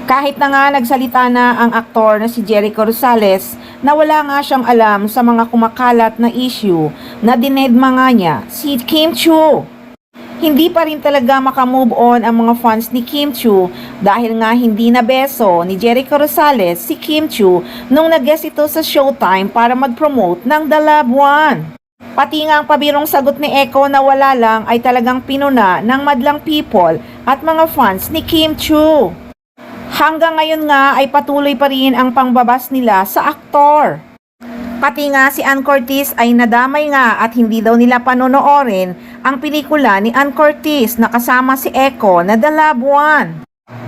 Kahit na nga nagsalita na ang aktor na si Jericho Rosales na wala nga siyang alam sa mga kumakalat na issue na dinedma nga niya si Kim Chiu. Hindi pa rin talaga makamove on ang mga fans ni Kim Chiu dahil nga hindi na beso ni Jericho Rosales si Kim Chiu nung nag-guest ito sa Showtime para mag-promote ng The Loved One. Pati nga ang pabirong sagot ni Echo na wala lang ay talagang pinuna ng madlang people at mga fans ni Kim Chiu. Hanggang ngayon nga ay patuloy pa rin ang pangbabas nila sa aktor. Pati nga si Ann Curtis ay nadamay nga at hindi daw nila panonoorin ang pelikula ni Ann Curtis na kasama si Echo na The Loved One.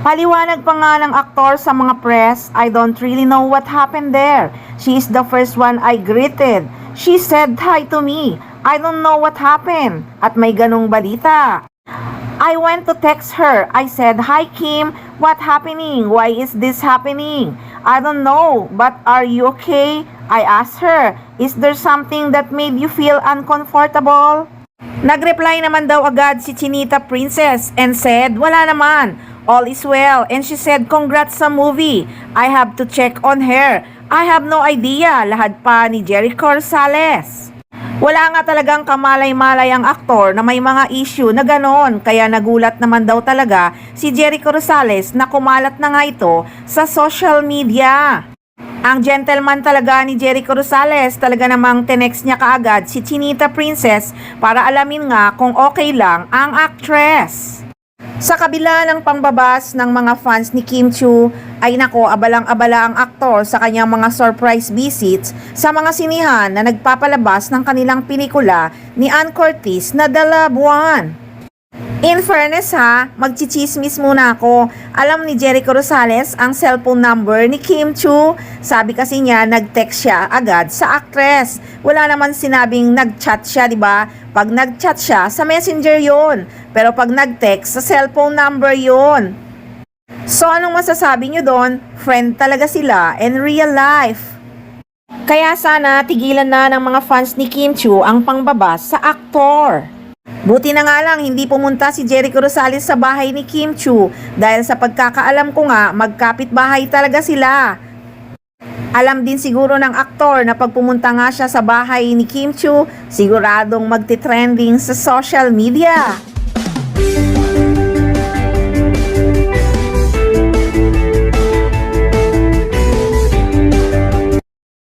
Paliwanag pa nga ng aktor sa mga press, "I don't really know what happened there. She is the first one I greeted. She said hi to me. I don't know what happened." At may ganong balita. "I went to text her. I said, 'Hi Kim, what happening? Why is this happening? I don't know, but are you okay?' I asked her, 'Is there something that made you feel uncomfortable?'" Nagreply naman daw agad si Chinita Princess and said, "Wala naman. All is well." And she said, "Congrats sa movie. I have to check on her. I have no idea." Lahad pa ni Jericho Rosales. Wala nga talagang kamalay-malay ang aktor na may mga issue na ganon, kaya nagulat naman daw talaga si Jericho Rosales na kumalat na nga ito sa social media. Ang gentleman talaga ni Jericho Rosales, talaga namang tinext niya kaagad si Chinita Princess para alamin nga kung okay lang ang actress. Sa kabila ng pangbabas ng mga fans ni Kim Chiu, ay nako, abalang-abala ang aktor sa kanyang mga surprise visits sa mga sinihan na nagpapalabas ng kanilang pelikula ni Ann Curtis na The Loved One. In fairness ha, magchichismis muna ako. Alam ni Jericho Rosales ang cellphone number ni Kim Chiu. Sabi kasi niya nag-text siya agad sa actress. Wala naman sinabing nag-chat siya, di ba? Pag nag-chat siya, sa messenger yon. Pero pag nag-text, sa cellphone number yon. So anong masasabi nyo doon? Friend talaga sila in real life. Kaya sana tigilan na ng mga fans ni Kim Chiu ang pangbabas sa aktor. Buti na nga lang hindi pumunta si Jericho Rosales sa bahay ni Kim Chiu dahil sa pagkakaalam ko nga magkapit-bahay talaga sila. Alam din siguro ng aktor na pag pumunta nga siya sa bahay ni Kim Chiu, siguradong magti-trending sa social media.